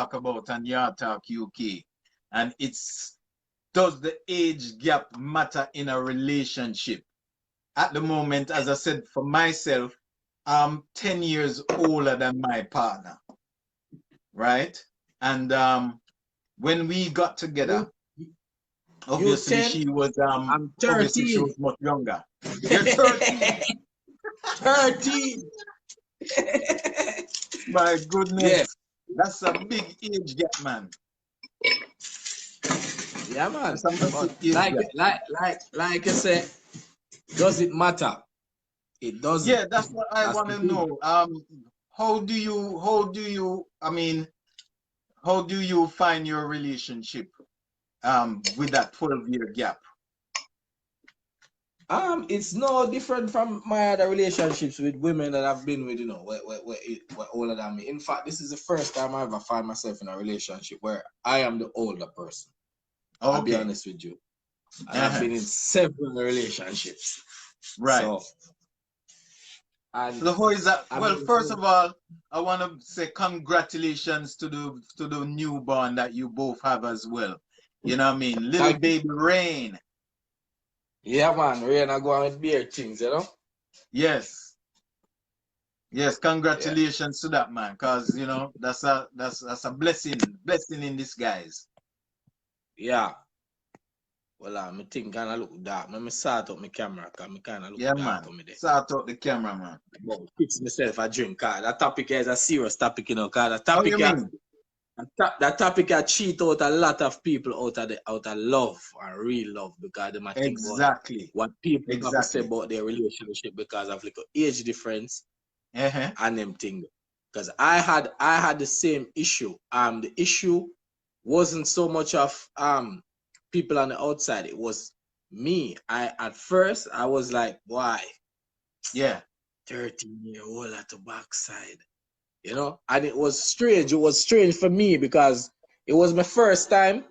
talk about on Yard Talk UK, and it's, does the age gap matter in a relationship? At the moment, as I said, for myself, I'm 10 years older than my partner, right? And when we got together, You obviously 10? she was I'm obviously she 13. was much younger. You're 13. 13. My goodness. Yeah. That's a big age gap, man. Yeah, man. That's a massive But age gap. like I said, does it matter? It doesn't. Yeah, that's what I That's want the to thing. know. How do you find your relationship with that 12-year gap? It's no different from my other relationships with women that I've been with, where older than me. In fact, this is the first time I ever find myself in a relationship where I am the older person. I'll be Okay. honest with you. And I've been in several relationships. Right. So how is that? Well, first so of all, I want to say congratulations to the newborn that you both have as well. You know what I mean? Little baby Rain. yeah, man, Rain are going with beer things, Yes. Yes, congratulations to that, man, because that's a blessing in disguise. Yeah. Well, I think kind of look dark. Let me start up my camera because I kind of look Yeah, dark man. on me there. Start up the camera, man. But fix myself a drink. That topic is a serious topic, Cause the How topic you mean? that topic can cheat out a lot of people out of love and real love because they might think about what people have to say about their relationship because of like age difference and them thing. Because I had the same issue. The issue wasn't so much of people on the outside. It was me. At first I was like, why? Yeah. 13-year-old at the backside. And it was strange. It was strange for me because it was my first time.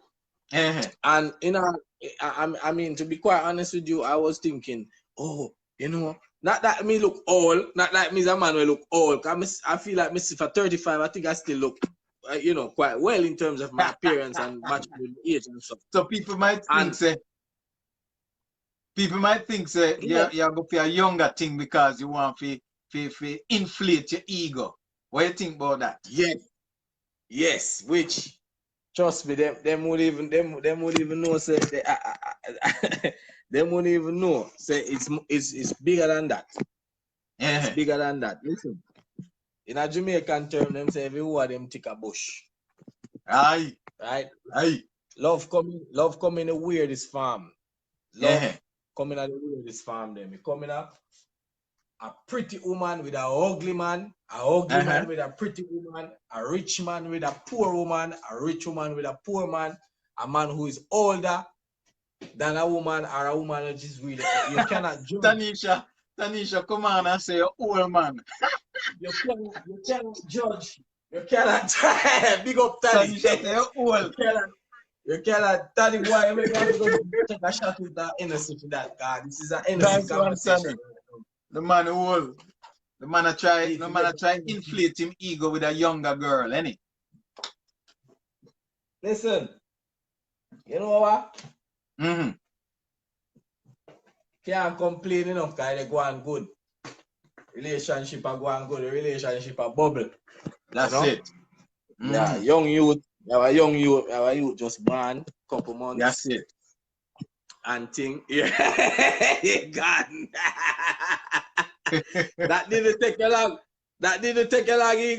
And I mean, to be quite honest with you, I was thinking, not that me look old, not like me as a man will look old. I feel like me for 35, I think I still look, quite well in terms of my appearance and matching with age and stuff. So people might think, say, you're going for a younger thing because you want to inflate your ego. What do you think about that? Yes, which trust me, them won't even know. Say them won't even know. Say it's bigger than that. It's bigger than that. Listen, in a Jamaican term, them say every word them tick a bush. Aye. Right? Aye. Love coming in the weirdest form. Love coming at the weirdest form. Them it coming up. A pretty woman with a ugly man, a ugly man with a pretty woman, a rich man with a poor woman, a rich woman with a poor man, a man who is older than a woman or a woman which is really, you cannot judge. Tanisha, come on and say you're old man. You cannot judge. You cannot big up Tani. Tanisha, say you're old. You cannot Tani, why you make me go take a shot with that innocent for that guy. This is an innocent conversation. The man old. The man try inflate him ego with a younger girl, ain't Listen, you know what? Can't complain enough because they go on good. Relationship are going good, the relationship are bubble. That's it. Yeah, young youth, our youth just born, couple months. That's it. And thing, yeah, God. That didn't take you long.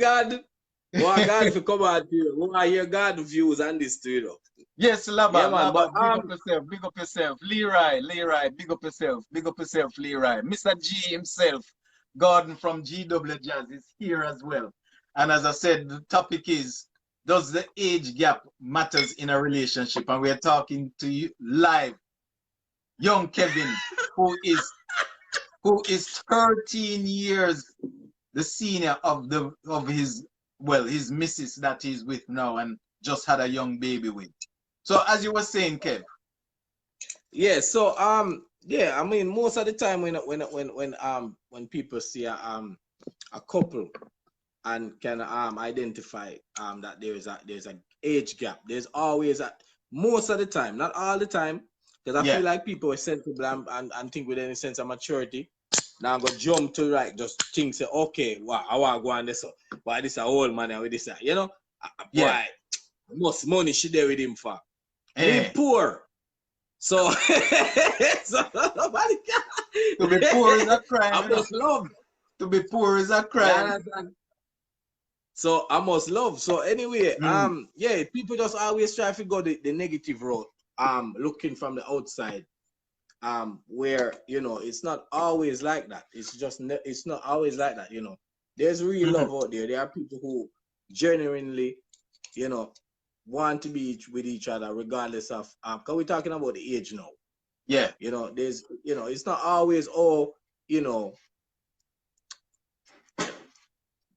God. Why God for come out here? Why hear God views on this too, Yes, Laba, yeah, man, Laba, but, big up yourself. Leroy, big up yourself, Leroy. Mr. G himself, Gordon from GW Jazz is here as well. And as I said, the topic is, does the age gap matters in a relationship? And we're talking to you live. Young Kevin, who is 13 years the senior of his missus that he's with now and just had a young baby with. So as you were saying, Kev. Yeah, so yeah, I mean most of the time when people see a couple and can identify that there's a age gap. There's always most of the time, not all the time, because I feel like people are sensible and think with any sense of maturity. Now I'm gonna jump to like just think say, okay, wow, I want to go on this. Why this a old man with this? You know, boy, most money she there with him for. Me poor. So, so nobody can. To be poor is a crime. I must love. To be poor is a crime. So I must love. So anyway, yeah, people just always try to go the negative road. Looking from the outside. Where you know it's not always like that. It's not always like that. You know, there's real love out there. There are people who genuinely, you know, want to be with each other regardless of. Because we're talking about the age now. Yeah. You know, there's, you know, it's not always you know,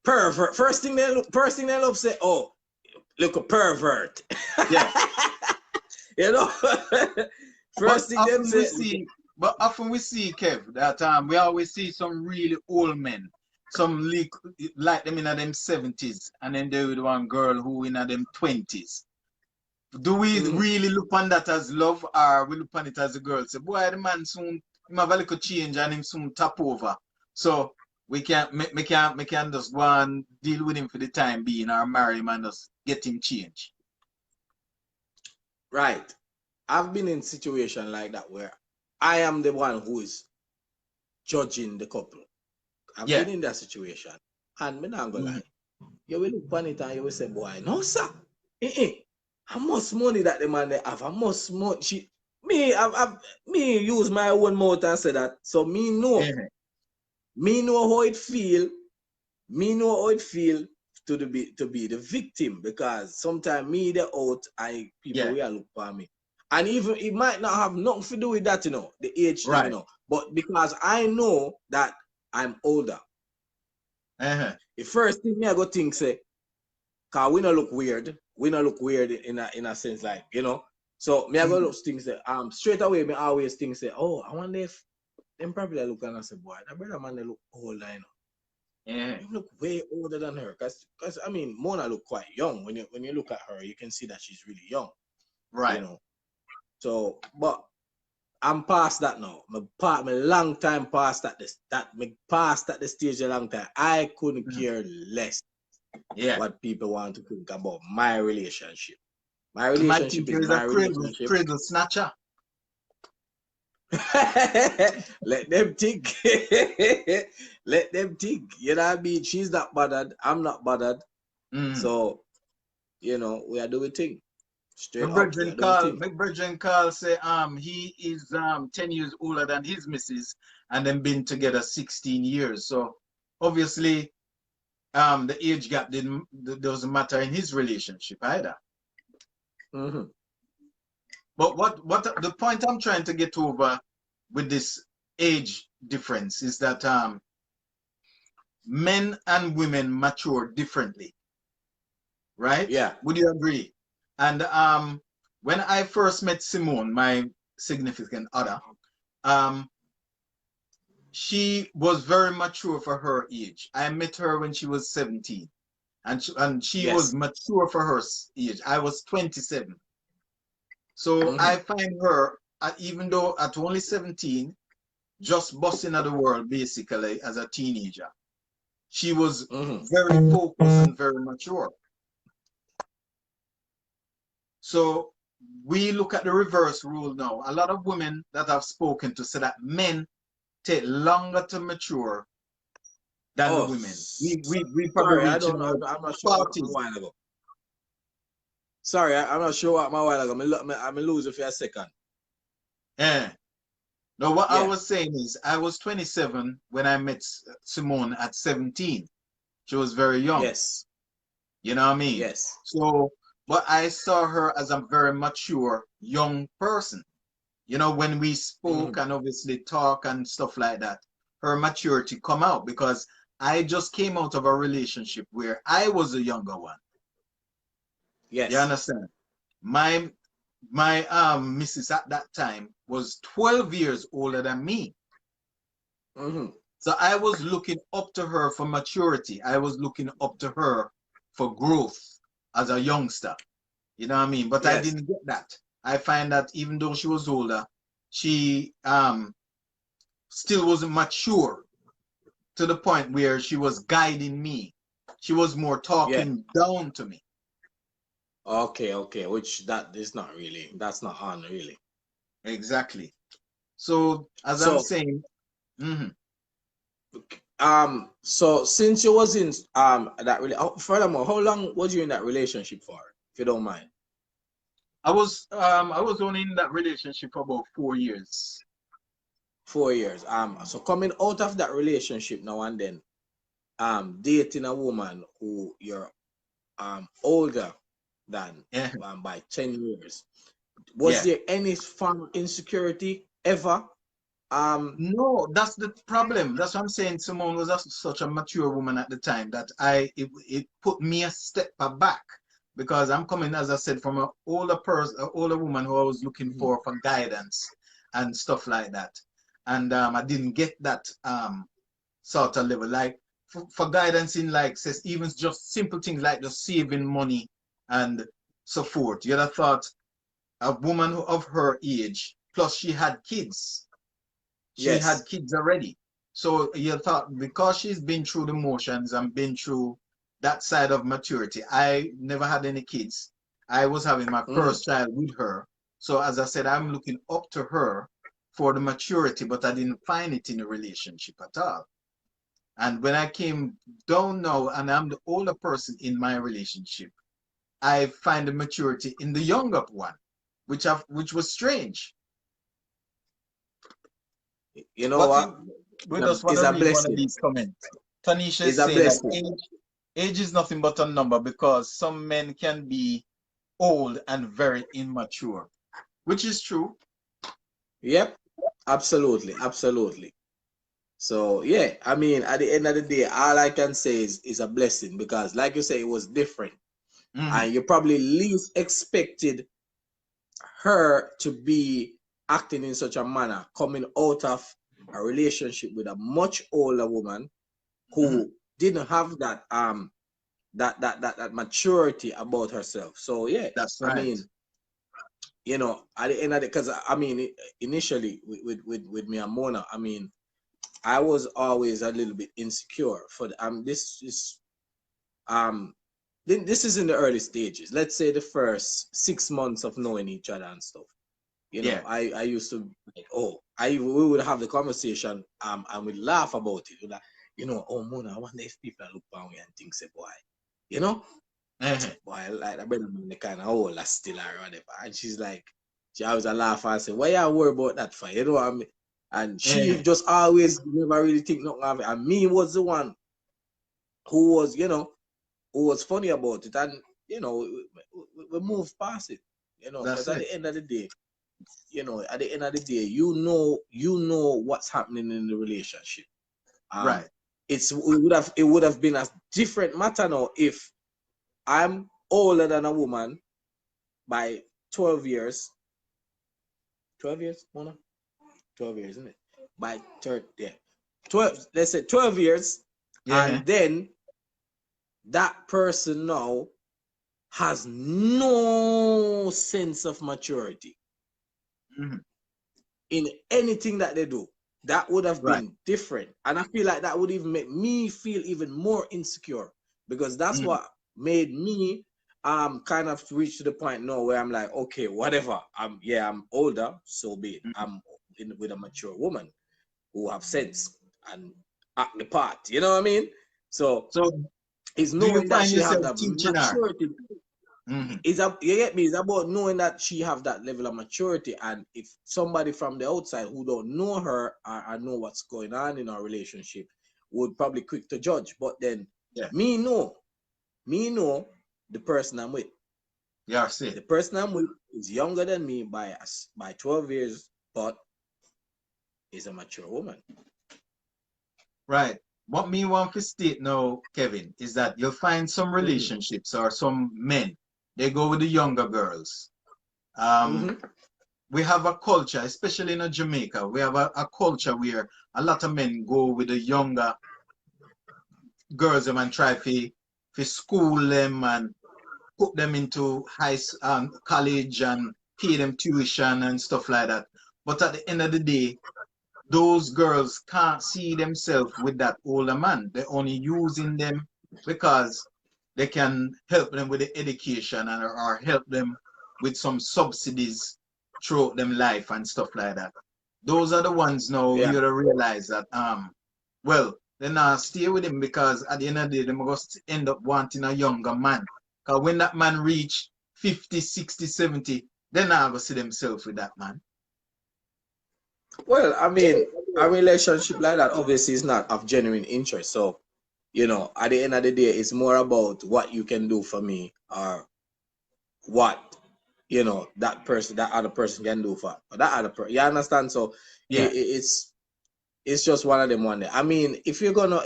pervert. First thing they love say, oh, look a pervert. Yeah. You know. First thing them say, but often we see, Kev, that we always see some really old men, some like them in them 70s, and then there with one girl who in them 20s. Do we really look on that as love, or we look on it as a girl? Say, boy, the man soon him have a little change and him soon tap over. So we can't just go and deal with him for the time being, or marry him and just get him change. Right. I've been in a situation like that where I am the one who is judging the couple. I've been in that situation. And me not gonna lie. You will look on it and you will say, boy, no, sir. How much money that the man they have? How much money? Me use my own mouth and say that. So me know. Me know how it feel. Me know how it feel to be the victim, because sometimes me the out and people will look for me. And even it might not have nothing to do with that, you know, the age, you know. But because I know that I'm older. The first thing me I go think say, cause we not look weird. We not look weird in a sense, like, you know. So me I go look things say, straight away me always think say, oh, I wonder if them probably look and I say, boy, that brother man they look older, you know. You look way older than her. Cause I mean Mona look quite young. When you look at her, you can see that she's really young. Right. You know. So, but I'm past that now. My long time past at this. Me past at the stage a long time. I couldn't care less. What people want to think about my relationship. My relationship is my relationship. Cradle snatcher. Let them think. Let them think. You know what I mean? She's not bothered. I'm not bothered. So, you know, we are doing thing. My brethren Carl say he is 10 years older than his missus, and then been together 16 years. So obviously the age gap doesn't matter in his relationship either. But what the point I'm trying to get over with this age difference is that men and women mature differently, right? Yeah. Would you agree? And when I first met Simone, my significant other, she was very mature for her age. I met her when she was 17, and she was mature for her age. I was 27. So I find her, even though at only 17, just busting at the world basically as a teenager. She was very focused and very mature. So we look at the reverse rule now. A lot of women that I've spoken to say that men take longer to mature than the women. We probably I'm not sure what a while ago. Sorry, I'm not sure what my while ago. I'm losing for a second. No, what I was saying is I was 27 when I met Simone at 17. She was very young. Yes. You know what I mean? Yes. So, but I saw her as a very mature young person. You know, when we spoke and obviously talk and stuff like that, her maturity come out, because I just came out of a relationship where I was a younger one. Yes. You understand? My missus at that time was 12 years older than me. So I was looking up to her for maturity. I was looking up to her for growth as a youngster. You know what I mean? But I Yes. didn't get that. I find that even though she was older, she still wasn't mature to the point where she was guiding me. She was more Yeah. talking down to me. Okay, okay. Which that is not really, that's not on really. Exactly. So as I'm So saying, so since you was in that really, furthermore, how long was you in that relationship for, if you don't mind? I was only in that relationship for about 4 years. 4 years. So coming out of that relationship now and then, dating a woman who you're older than Yeah. by 10 years. Was Yeah. there any form of insecurity ever? No, that's the problem. That's what I'm saying. Simone was such a mature woman at the time that it put me a step back because I'm coming, as I said, from an older person, an older woman who I was looking for guidance and stuff like that. And I didn't get that sort of level. Like for guidance in like says even just simple things like just saving money and so forth. You'd have thought a woman of her age, plus she had kids. She Yes. had kids already. So you thought because she's been through the motions and been through that side of maturity, I never had any kids. I was having my first child with her. So as I said, I'm looking up to her for the maturity, but I didn't find it in a relationship at all. And when I came down now and I'm the older person in my relationship, I find the maturity in the younger one, which was strange. You know what? We just want It's to a read one of blessing. these comments. Tanisha It's is a saying that blessing. age is nothing but a number because some men can be old and very immature, which is true. Yep. Absolutely. Absolutely. So yeah, I mean, at the end of the day, all I can say is a blessing because, like you say, it was different, and you probably least expected her to be acting in such a manner, coming out of a relationship with a much older woman who didn't have that that maturity about herself. So yeah, That's I right. mean, you know, at the end of the, because I mean, initially with me and Mona, I mean, I was always a little bit insecure for the, this is in the early stages. Let's say the first 6 months of knowing each other and stuff. You know, I used to like, we would have the conversation and we'd laugh about it. We'd like, you know, oh Mona, I wonder if people look down and think say, boy, you know, boy, like I better the kind of old still or whatever. And she's like, she always a laugh and say, why you worry about that for? You know what I mean? And she just always never really think nothing of it. And me was the one who was, you know, who was funny about it. And, you know, we moved past it, you know, because at the end of the day, you know, at the end of the day, you know what's happening in the relationship. Right. It would have been a different matter now if I'm older than a woman by 12 years. 12 years, Mona? 12 years, isn't it? By 30, yeah. 12, let's say 12 years. And then that person now has no sense of maturity in anything that they do. That would have been different. And I feel like that would even make me feel even more insecure because that's what made me kind of reach to the point now where I'm like, okay, whatever. I'm older, so be it. I'm with a mature woman who have sense and act the part. You know what I mean? So it's knowing that she have that maturity. You get me? It's about knowing that she have that level of maturity, and if somebody from the outside who don't know her or know what's going on in our relationship would probably quick to judge. But then me know the person I'm with. The person I'm with is younger than me by 12 years, but is a mature woman. Right. What me want to state now, Kevin, is that you'll find some relationships or some men, they go with the younger girls. we have a culture, especially in Jamaica, we have a culture where a lot of men go with the younger girls and try to school them and put them into college and pay them tuition and stuff like that. But at the end of the day, those girls can't see themselves with that older man. They're only using them because they can help them with the education or help them with some subsidies throughout them life and stuff like that. Those are the ones now you gotta realize that well, then stay with him because at the end of the day, they must end up wanting a younger man. Because when that man reach 50, 60, 70, then I go see themselves with that man. Well, I mean, a relationship like that obviously is not of genuine interest. So, you know, at the end of the day, it's more about what you can do for me or what, you know, that other person can do for that other person. You understand? So yeah, it's just one of them one day. I mean, if you're gonna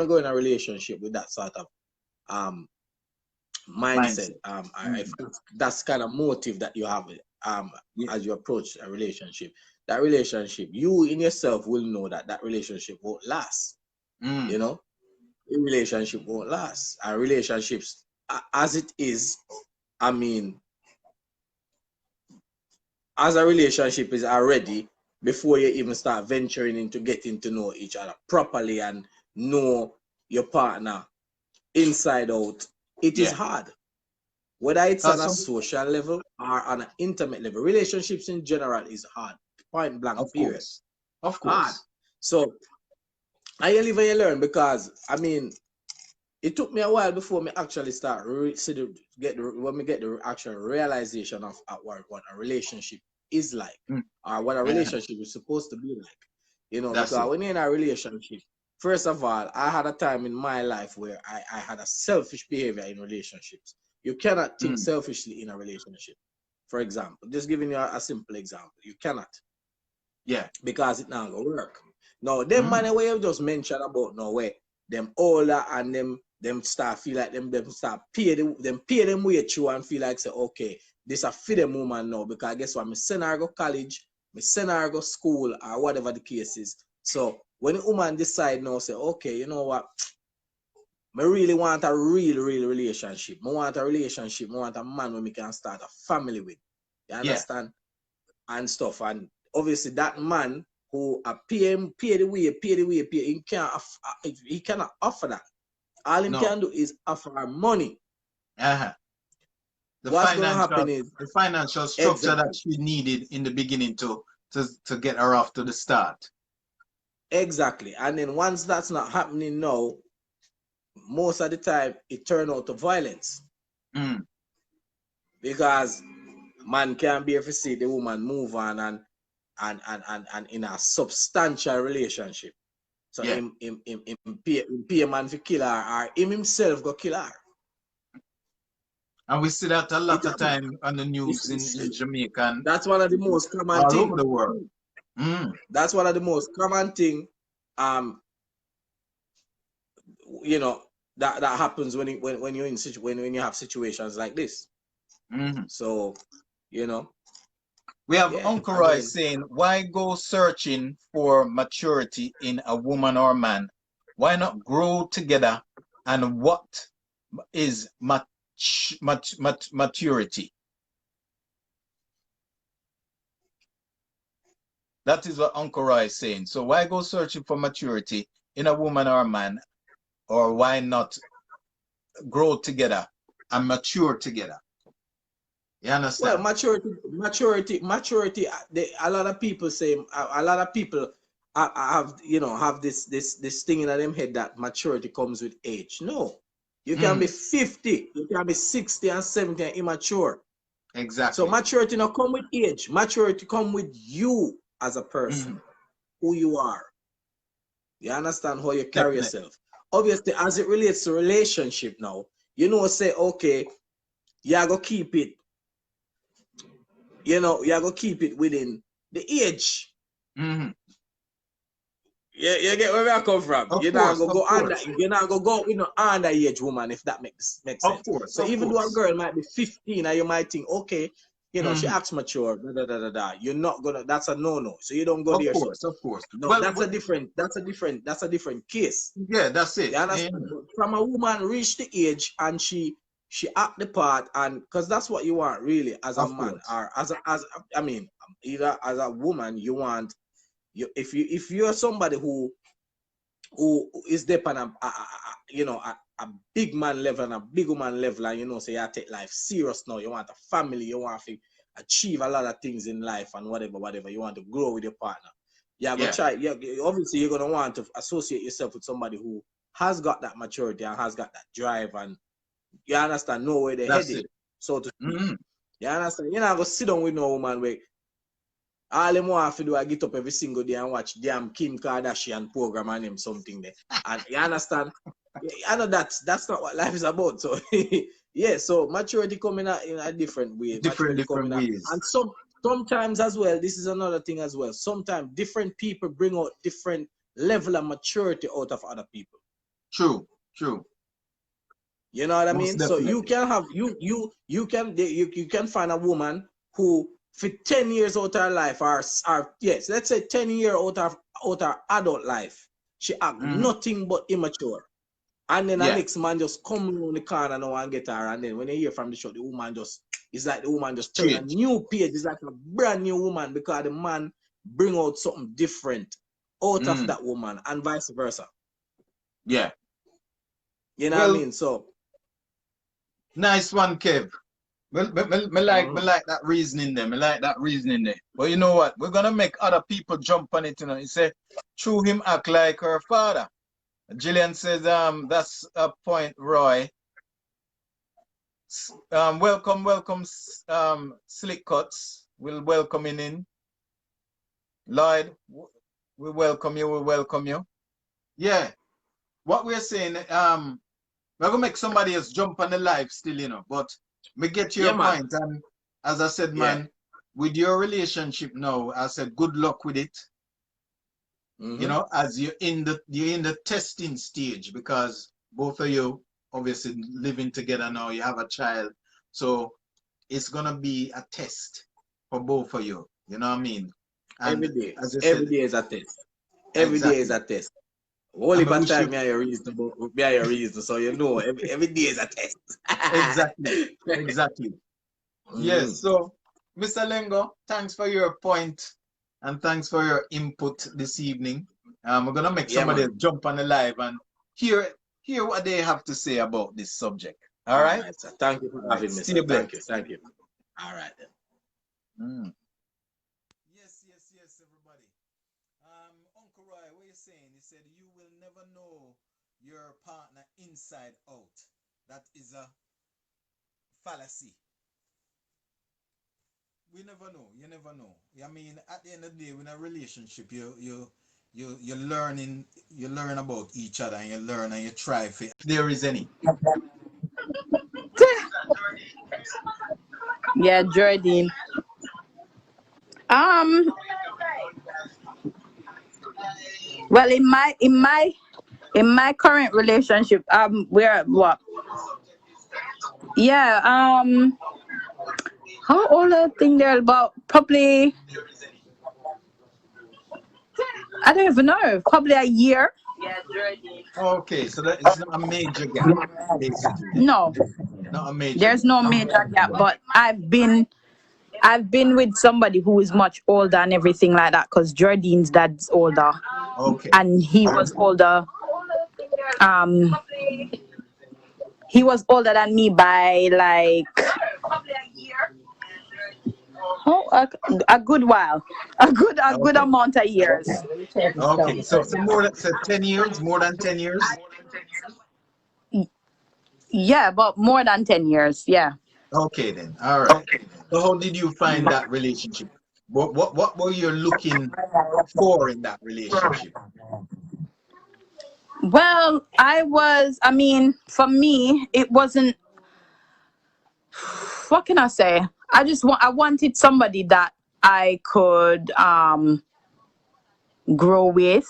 go in a relationship with that sort of mindset, I think that's kind of motive that you have as you approach a relationship. That relationship, you in yourself will know that relationship won't last. You know, a relationship won't last. And relationships, as it is, I mean, as a relationship is already, before you even start venturing into getting to know each other properly and know your partner inside out, it is hard. Whether it's on a social level or on an intimate level, relationships in general is hard. Point blank, period. Of course. Hard. So I live and you learn, because I mean, it took me a while before me actually start get the actual realization of what a relationship is like, or what a relationship is supposed to be like. You know, because when you're in a relationship, first of all, I had a time in my life where I had a selfish behavior in relationships. You cannot think selfishly in a relationship. For example, just giving you a simple example, you cannot. Yeah. Because it not gonna work. Now, them money where you just mentioned about now where them older and them start feel like them start pay them way through and feel like say, okay, this a fit them woman now, because guess what, me send her go college, me send her go school, or whatever the case is. So when the woman decide now, say, okay, you know what, I really want a real relationship. I want a relationship. I want a man where we can start a family with. You understand? And stuff. And obviously that man who pay the way, he cannot offer that. All he can do is offer money. What's going to happen is the financial structure that she needed in the beginning to get her off to the start. Exactly. And then once that's not happening now, most of the time it turns out to violence. Because man can't be able to see the woman move on and in a substantial relationship. So him pay a man to kill her, or him himself go kill her. And we see that a lot of time on the news in Jamaica. That's one of the most common things. All over the world. That's one of the most common thing. You know, that happens when you're in when you have situations like this. So, you know, we have Uncle Roy saying, why go searching for maturity in a woman or man? Why not grow together? And what is maturity? That is what Uncle Roy is saying. So why go searching for maturity in a woman or a man? Or why not grow together and mature together? You understand? Well, maturity. A lot of people say, a lot of people have this thing in them head that maturity comes with age. No, you can be 50, you can be 60 and 70 and immature. Exactly. So maturity not come with age. Maturity come with you as a person, who you are. You understand how you carry yourself. Obviously, as it relates to relationship now, you know, say, okay, you are going to keep it, you know, you are going to keep it within the age. You get where I come from. You're not going to go under, you're not going to go with no underage woman, if that makes sense. Of course. So even though a girl might be 15 and you might think, okay, you know, she acts mature, you're not gonna, that's a no-no. So you don't go there. Of course. No, well, that's a different case. Yeah, that's it. You understand? From a woman reach the age and she act the part, and because that's what you want really as a man, or as I mean, either as a woman, you want if you're somebody who is there on a big man level and a big woman level, and you know, say you take life serious now, you want a family, you want to achieve a lot of things in life and whatever, you want to grow with your partner. Obviously you're gonna want to associate yourself with somebody who has got that maturity and has got that drive, and you understand, know where they're headed. So to speak. You understand? You're not gonna sit down with no woman where all them want to do I get up every single day and watch damn Kim Kardashian program and him something there. And you understand? I know that's not what life is about. So yeah, so maturity coming out in a different way. Different ways. And sometimes as well, this is another thing as well. Sometimes different people bring out different level of maturity out of other people. True. You know what I mean? Definitely. So you can have you can find a woman who for 10 years out of her life, or yes, let's say 10 years out of her adult life, she act nothing but immature. And then the next man just come around the corner now and get her, and then when you hear from the show, the woman just, it's like the woman just turn a new page. It's like a brand new woman because the man bring out something different out of that woman, and vice versa. Yeah. You know what I mean? So nice one, Kev. Well, me like that reasoning there. Me like that reasoning there. But you know what? We're gonna make other people jump on it. You know, he said, "True, him act like her father." Jillian says, "That's a point, Roy." Welcome, Slick Cuts. We'll welcome in. Lloyd, we welcome you. Yeah. What we're saying, we're gonna make somebody else jump on the live still, you know, but we get your point. And as I said, man, with your relationship now, I said good luck with it. You know, as you're in the testing stage, because both of you obviously living together now, you have a child, so it's gonna be a test for both of you. You know what I mean? And every day is a test. Every day is a test. Only by time you reason, so you know every day is a test. Exactly. Yes. So, Mr. Lengo, thanks for your point and thanks for your input this evening. We're gonna make somebody jump on the live and hear what they have to say about this subject. All right. Sir. Thank you for having me. Thank you. All right then. Yes, everybody. Uncle Roy, what are you saying? He said you will never know your partner inside out. That is a fallacy. We never know. You never know. I mean, at the end of the day, in a relationship, you learn about each other, and you learn and you try for if there is any. Yeah, Jordan. Well, in my current relationship, we're what? Yeah, how old I think they're about probably, I don't even know, probably a year. Okay, so that is not a major gap, basically. No, not a major. There's no major gap, but I've been with somebody who is much older and everything like that, because Jordan's dad's older. Okay. And he was older. He was older than me by like a good while, a good amount of years. Okay, so more than 10 years, more than 10 years. Yeah, but more than 10 years. Yeah. Okay then. All right. So how did you find that relationship? What were you looking for in that relationship? Well, I mean, for me, it wasn't, what can I say? I wanted somebody that I could grow with,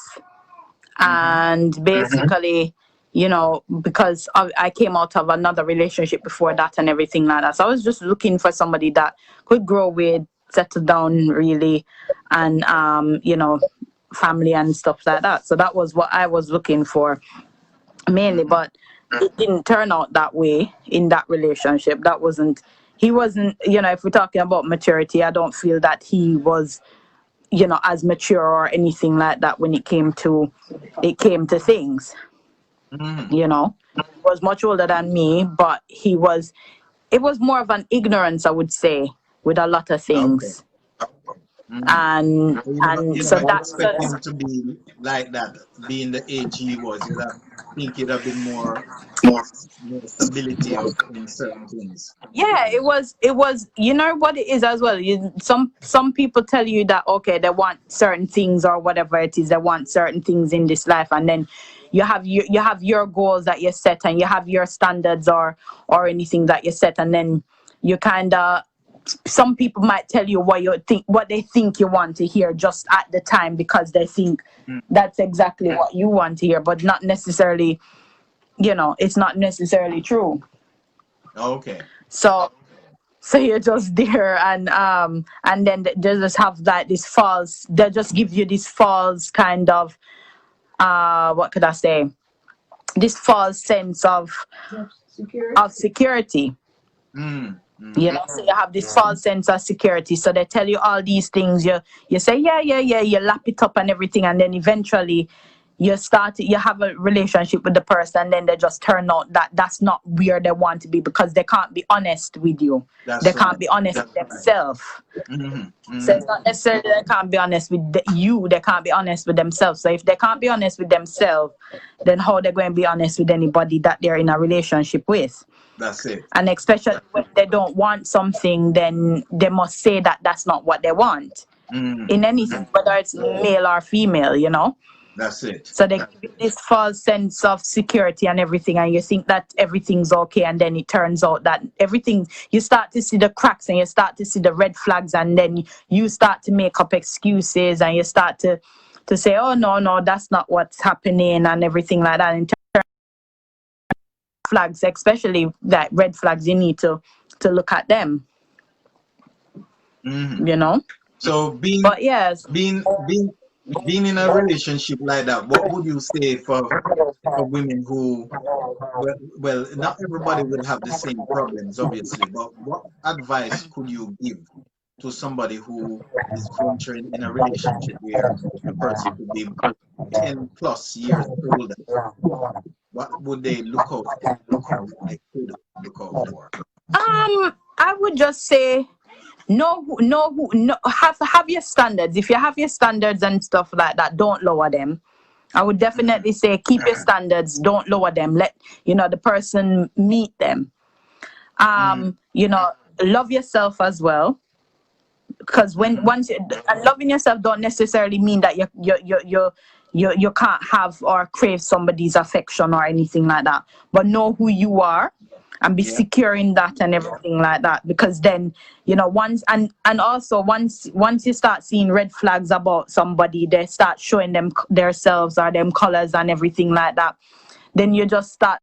and basically you know, because I came out of another relationship before that and everything like that. So I was just looking for somebody that could grow with, settle down really, and you know, family and stuff like that. So that was what I was looking for mainly, but it didn't turn out that way in that relationship. That wasn't, he wasn't, you know, if we're talking about maturity, I don't feel that he was, you know, as mature or anything like that when it came to things. You know, he was much older than me, but it was more of an ignorance, I would say, with a lot of things. And you so don't that's expect him to be like that, being the age he was. You think he'd have been more stability in certain things. yeah, it was, you know what it is as well. Some people tell you that, okay, they want certain things or whatever it is, they want certain things in this life, and then you have your goals that you set, and you have your standards or anything that you set, and then you kind of, some people might tell you what they think you want to hear just at the time, because they think that's exactly what you want to hear, but not necessarily, you know, it's not necessarily true. Okay. So you're just there, and then they just have like this false, they just give you this false kind of what could I say, this false sense of security. You know, so you have this false sense of security. So they tell you all these things. You say yeah, you lap it up and everything, and then eventually you have a relationship with the person, and then they just turn out that that's not where they want to be, because they can't be honest with you. They can't be honest with themselves. So it's not necessarily they can't be honest with you. They can't be honest with themselves. So if they can't be honest with themselves, then how they're going to be honest with anybody that they're in a relationship with? That's it. And especially when they don't want something, then they must say that that's not what they want in anything, whether it's male or female, you know. That's it. So they give you this false sense of security and everything, and you think that everything's okay, and then it turns out that everything, you start to see the cracks and you start to see the red flags, and then you start to make up excuses, and you start to say, oh no, that's not what's happening and everything like that. And flags, especially that red flags, you need to look at them. You know. So being in a relationship like that, what would you say for women who, well, not everybody will have the same problems, obviously, but what advice could you give to somebody who is venturing in a relationship where the person could be 10 plus years older? What would they look out for? They could look out for? I would just say no, have your standards. If you have your standards and stuff like that, don't lower them. I would definitely say keep your standards, don't lower them. Let, you know, the person meet them. You know, love yourself as well. Because once loving yourself don't necessarily mean that you can't have or crave somebody's affection or anything like that. But know who you are and be secure in that and everything like that. Because then, you know, once you start seeing red flags about somebody, they start showing them themselves or them colors and everything like that, then you just start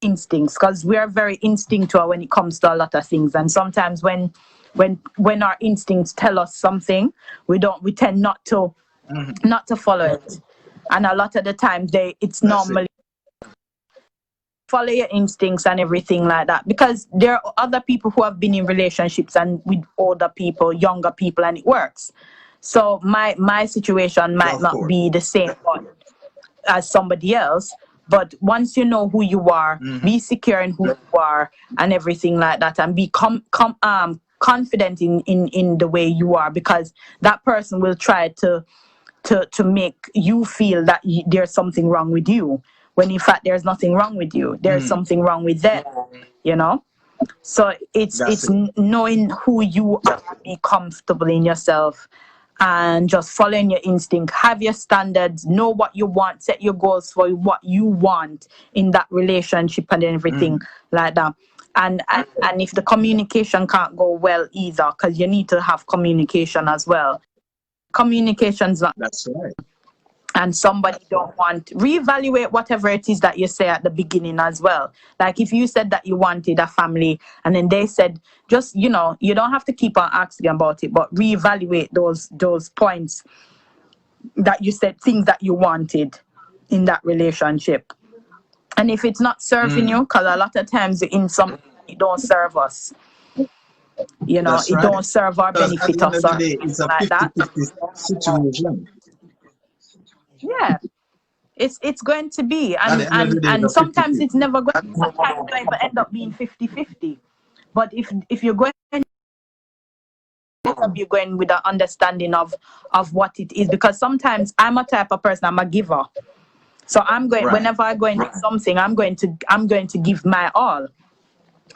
instincts, because we are very instinctual when it comes to a lot of things. And sometimes when our instincts tell us something, we tend not to follow it. And a lot of the time it's normally follow your instincts and everything like that, because there are other people who have been in relationships and with older people, younger people, and it works. So my situation might not be the same as somebody else, but once you know who you are, be secure in who you are and everything like that, and be confident in the way you are, because that person will try to make you feel that there's something wrong with you, when in fact there's nothing wrong with you. There's something wrong with them, you know. So it's knowing who you are, be comfortable in yourself, and just following your instinct. Have your standards, know what you want, set your goals for what you want in that relationship and everything like that. And if the communication can't go well either, because you need to have communication as well. Communication's not... That's right. and somebody don't want, reevaluate whatever it is that you say at the beginning as well. Like if you said that you wanted a family and then they said, just, you know, you don't have to keep on asking about it, but reevaluate those points that you said, things that you wanted in that relationship. And if it's not serving you, because a lot of times in some, it don't serve us. You know, That's it right. don't serve our Because at benefit the end us of the or day, it's a like that. 50-50 situation. Yeah. It's going to be, At the end of the day, and it's a sometimes 50-50. it's never going, sometimes it don't even end up being 50-50. But if you're going, you're going with an understanding of what it is, because sometimes I'm a type of person, I'm a giver. So I'm going, Right. whenever I go into something, I'm going to give my all.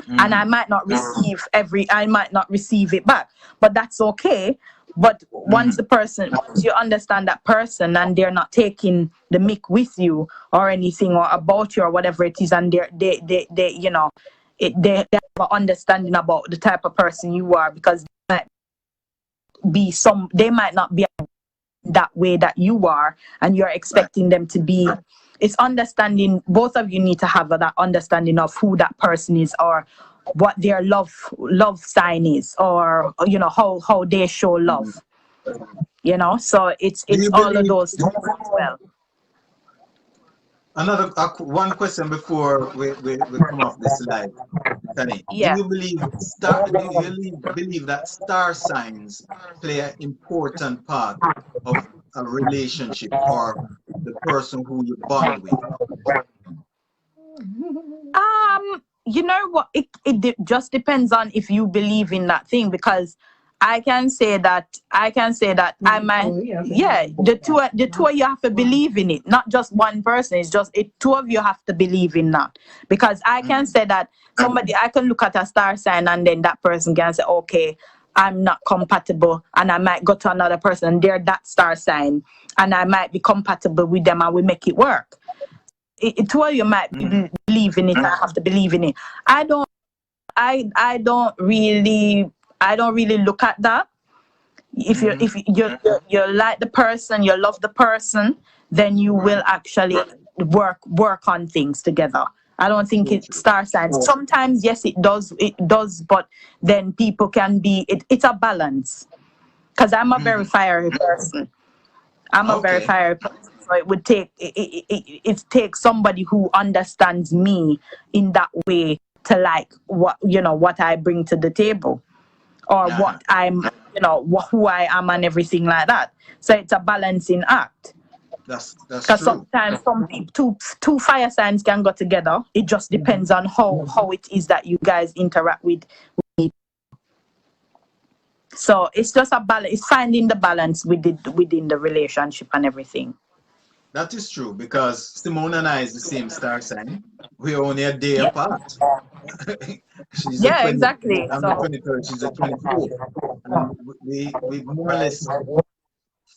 And I might not receive I might not receive it back, but that's okay. But once once you understand that person and they're not taking the mic with you or anything or about you or whatever it is, and they you know, they have an understanding about the type of person you are, because they might not be that way that you are, and you're expecting them to be. It's understanding, both of you need to have that understanding of who that person is, or what their love sign is, or you know, how they show love, you know. So it's all of those things as well. Another one question before we come off this live, Tani. Yeah. Do you believe that star signs play an important part of a relationship or the person who you bond with? You know what? It just depends on if you believe in that thing, because I can say that I might, yeah, the two of you have to believe in it, not just one person. It's just two of you have to believe in that, because I can say that I can look at a star sign and then that person can say, okay, I'm not compatible, and I might go to another person and they're that star sign and I might be compatible with them and we make it work. Two of you might believe in it. I have to believe in it. I don't really look at that. If you like the person, you love the person, then you will actually work on things together. I don't think it's star signs. Sometimes yes, it does, but then people can be. It's a balance. Because I'm a very fiery person. A very fiery person. So it would take it takes somebody who understands me in that way to like what I bring to the table, or what I'm, who I am and everything like that. So it's a balancing act. That's Because true. sometimes some people, two fire signs can go together. It just depends on how it is that you guys interact with me. So it's just a balance. It's finding the balance within the relationship and everything. That is true, because Simone and I is the same star sign. We're only a day apart. She's exactly. I'm the 23rd, she's the 24th. And we more or less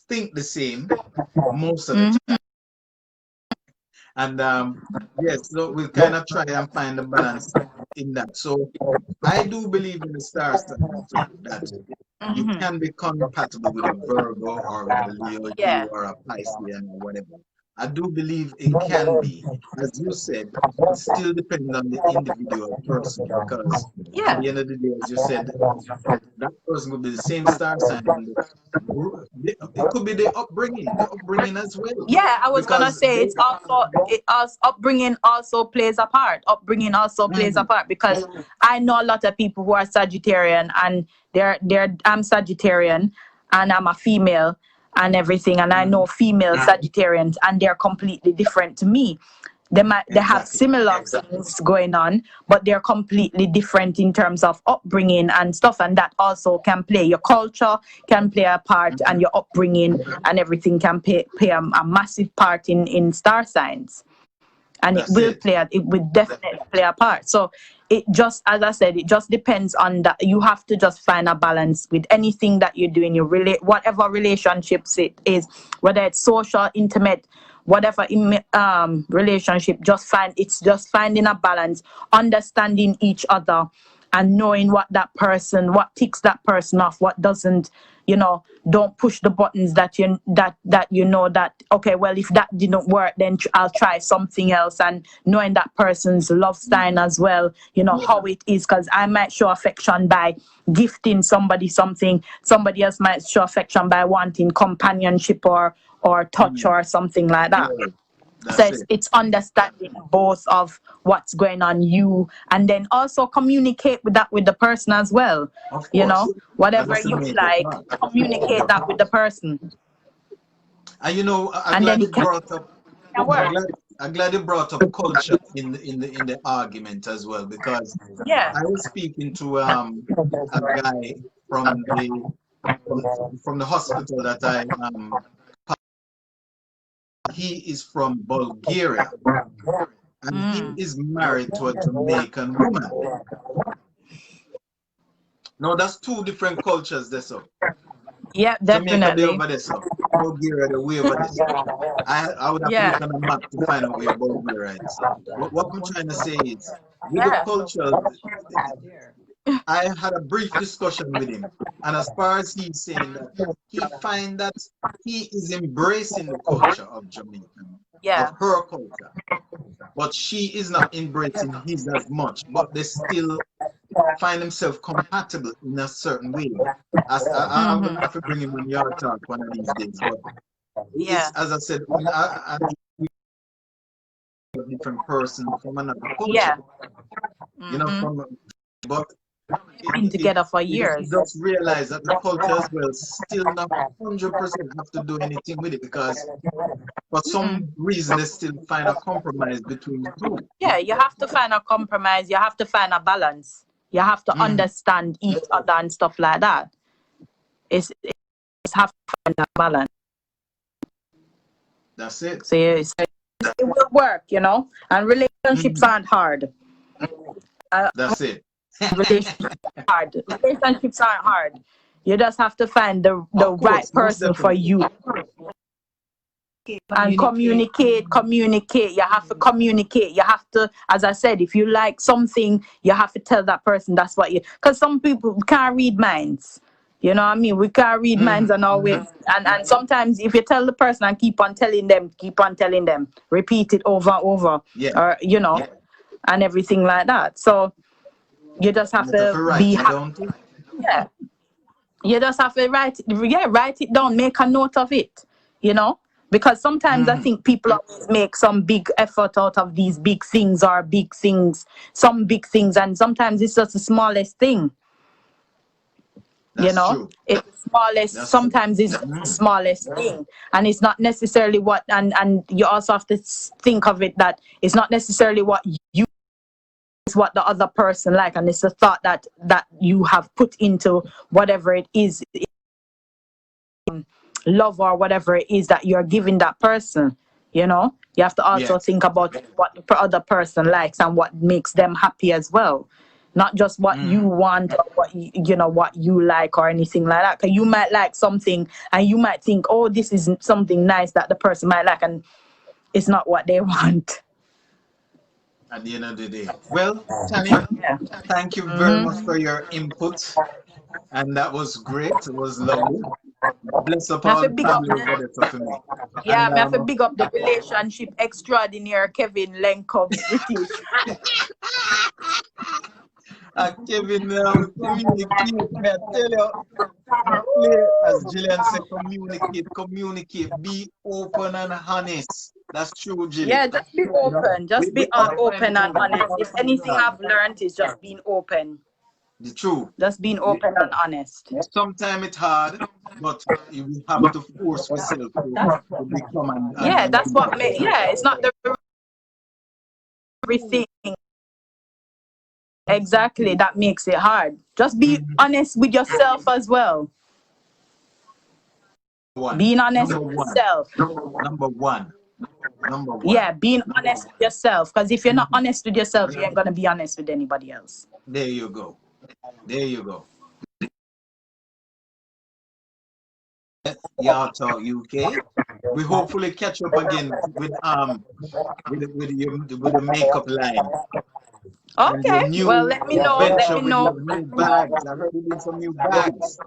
think the same most of the time. And yes, so we'll kind of try and find the balance in that. So I do believe in the star sign, so that you can be compatible with a Virgo or with a Leo or a Piscean or whatever. I do believe it can be. As you said, it still depends on the individual person, because at the end of the day, as you said, that person could be the same star sign. It could be the upbringing as well. Yeah, I was gonna say it's upbringing also plays a part. Upbringing also plays a part, because I know a lot of people who are Sagittarian, and I'm Sagittarian and I'm a female and everything, and I know female Sagittarians and they're completely different to me. They have similar things going on, but they're completely different in terms of upbringing and stuff, and that also can play. Your culture can play a part, and your upbringing and everything can play a massive part in star signs, and it will definitely play a part. So it just, as I said, it just depends on that. You have to just find a balance with anything that you do in your whatever relationships it is, whether it's social, intimate, whatever relationship. It's just finding a balance, understanding each other, and knowing what ticks that person off, what doesn't, you know, don't push the buttons that you know that, okay, well, if that didn't work, then I'll try something else. And knowing that person's love style as well, you know, how it is, because I might show affection by gifting somebody something, somebody else might show affection by wanting companionship or touch or something like that. So it's understanding both of what's going on you, and then also communicate with the person as well. You know, whatever you like, communicate that with the person. And you know, I'm glad you brought up culture in the argument as well, because I was speaking to a guy from the hospital that he is from Bulgaria, and he is married to a Jamaican woman. No, that's two different cultures there, so. Yeah, definitely. Jamaica, they over there, so. Bulgaria, the way over there. So. I would have to look on a map to find out where Bulgaria is. But what I'm trying to say is, with the culture, I had a brief discussion with him, and as far as he's saying that he finds that he is embracing the culture of Jamaica, of her culture, but she is not embracing his as much, but they still find themselves compatible in a certain way. I'm going to have to bring him on your talk one of these days, but it's, as I said, a different person from another culture, you know, but been together for years. Just realize that the culture as well still not 100% have to do anything with it, because for some reason they still find a compromise between the two. Yeah, you have to find a compromise. You have to find a balance. You have to understand each other and stuff like that. It's have to find a balance. That's it. So it will work, you know. And relationships aren't hard. That's it. Relationships aren't hard. You just have to find the right person for you. And communicate. You have to communicate. You have to, as I said, if you like something, you have to tell that person that's what you, because some people can't read minds. You know what I mean? We can't read minds and always, and sometimes if you tell the person and keep on telling them, repeat it over and over, or, you know, and everything like that. So you just have to be happy. Yeah. You just have to write it down, make a note of it, you know? Because sometimes I think people always make some big effort out of these big things, and sometimes it's just the smallest thing. That's you know, true. it's smallest. That's sometimes it's the smallest thing, and it's not necessarily what. And you also have to think of it that it's not necessarily what you. It's what the other person like, and it's a thought that you have put into whatever it is, love or whatever it is that you're giving that person. You know, you have to also think about what the other person likes and what makes them happy as well. Not just what you want or what what you like or anything like that. Because you might like something and you might think, oh, this is something nice that the person might like, and it's not what they want. At the end of the day. Well, Tanya, thank you very much for your input. And that was great. It was lovely. Bless up all the family over there for me. Yeah, I have to big up the relationship extraordinaire Kevin Lenkov British. Kevin, communicate, I tell you. As Jillian said, communicate, be open and honest. That's true, Jillian. Yeah, just be open. Just be open and honest. If anything I've learned is just being open. The truth. Just being open and honest. Sometimes it's hard, but you have to force yourself to become that's what makes, it's not the everything. Exactly, that makes it hard. Just be honest with yourself as well. Being honest with yourself. Number one. Yeah, being honest with yourself. Because if you're not honest with yourself, you ain't gonna be honest with anybody else. There you go. Yalta UK. We hopefully catch up again with the makeup line. Okay. Well, let me know. New bags. I heard you did some new bags.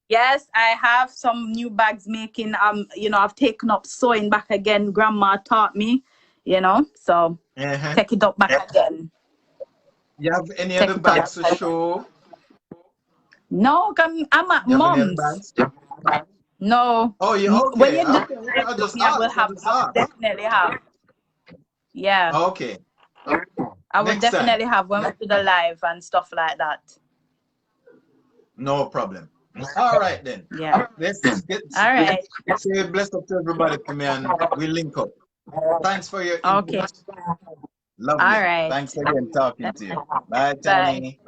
Yes, I have some new bags making. You know, I've taken up sewing back again. Grandma taught me, you know, so take it up back again. You have any Take other it up bags back to again. show? No, I'm at You have any other mom's. bags? No, Oh, yeah, when okay. you do the Okay. live I with just me, I will asked. I have. just I will asked. definitely have. Yeah, Okay. I will Next time. definitely have when we do the live and stuff like that. No problem. All right then. Yeah. Let's get All right. say bless up to everybody for me and we link up. Thanks for your Okay. input. All Lovely. right. Thanks again talking to you. Bye, Bye. Tony.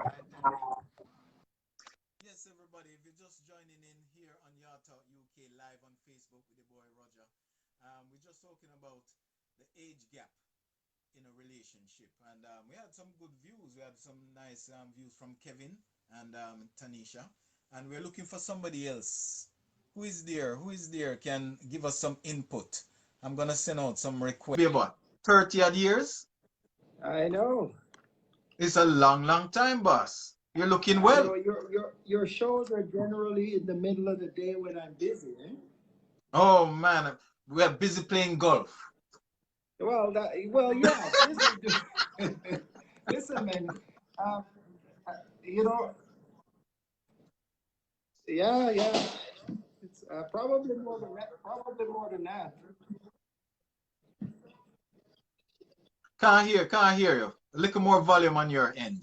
Yes, everybody, if you're just joining in here on Yacht Talk UK live on Facebook with the boy Roger, we're just talking about the age gap in a relationship. And we had some good views. We had some nice views from Kevin and Tanisha. And we're looking for somebody else. Who is there? Who is there? Can give us some input. I'm going to send out some requests. Be about 30 odd years. I know. It's a long, long time, boss. You're looking well. Your shows are generally in the middle of the day when I'm busy. Eh? Oh, man. We're busy playing golf. Well, yeah. Listen, man. You know, yeah. It's probably more than that. Probably more than that. Can't hear you. A little more volume on your end.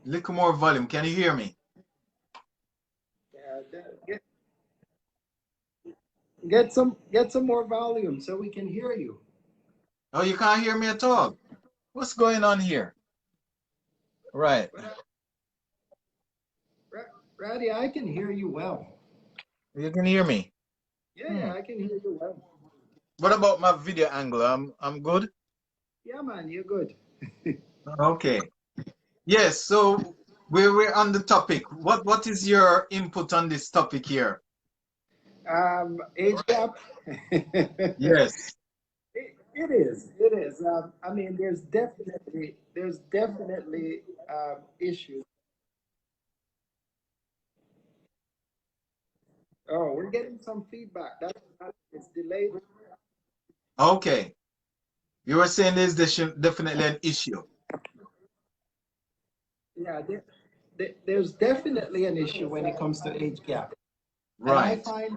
Little more volume. Can you hear me? Yeah, get some more volume so we can hear you. Oh, you can't hear me at all. What's going on here? Right. Ratty, I can hear you well. You can hear me? Yeah, I can hear you well. What about my video angle? I'm good? Yeah, man, you're good. Okay. Yes, so we're on the topic. What is your input on this topic here? Age gap. Yes. It is. It is. I mean, there's definitely issues. Oh, we're getting some feedback. It's delayed. Okay. You were saying there's definitely an issue. Yeah, there's definitely an issue when it comes to age gap. Right. And I find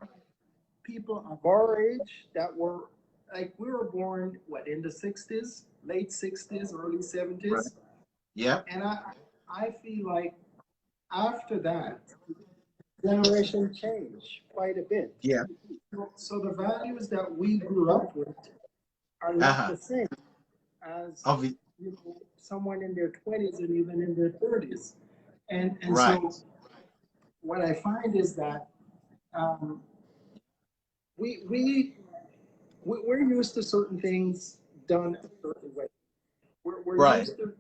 people of our age that were like we were born in the 60s, late 60s, early 70s. Right. Yeah. And I feel like after that, generation changed quite a bit. Yeah. So the values that we grew up with are not the same as someone in their 20s and even in their 30s. And right. So what I find is that we're used to certain things done a certain way. We're right. used to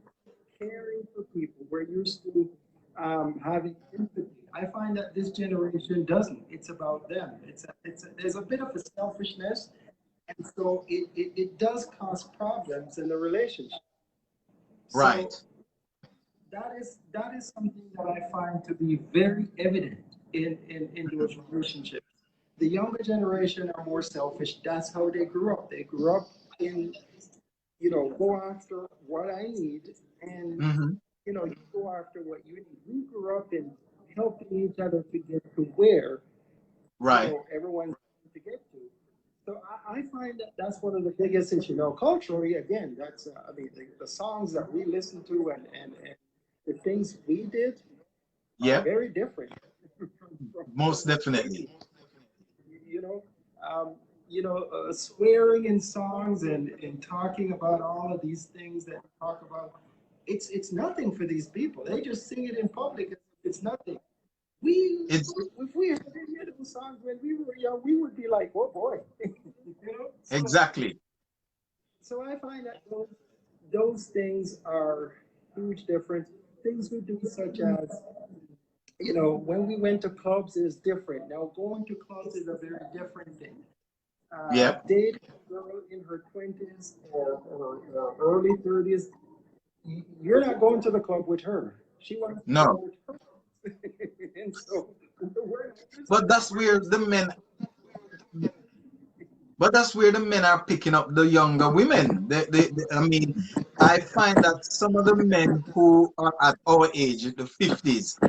caring for people. We're used to having empathy. I find that this generation doesn't. It's about them. There's a bit of a selfishness, and so it does cause problems in the relationship. Right. So that is something that I find to be very evident in those relationships. The younger generation are more selfish. That's how they grew up. They grew up in, go after what I need, and you go after what you need. We grew up in helping each other to get to where right. Everyone's to get to. So I find that that's one of the biggest issues. Culturally, again, that's I mean the songs that we listen to and the things we did are very different. Most definitely. Swearing in songs and talking about all of these things that we talk about, it's nothing for these people. They just sing it in public. It's nothing. If we had those songs when we were young, we would be like, oh boy. So, exactly. So I find that those things are huge difference. Things we do such as, when we went to clubs is different. Now going to clubs is a very different thing. Yeah. Dating a girl in her 20s or early 30s, you're not going to the club with her. She wants to No. go with her. And so we're not But that's where the men. But that's where the men are picking up the younger women. I mean, I find that some of the men who are at our age, the 50s,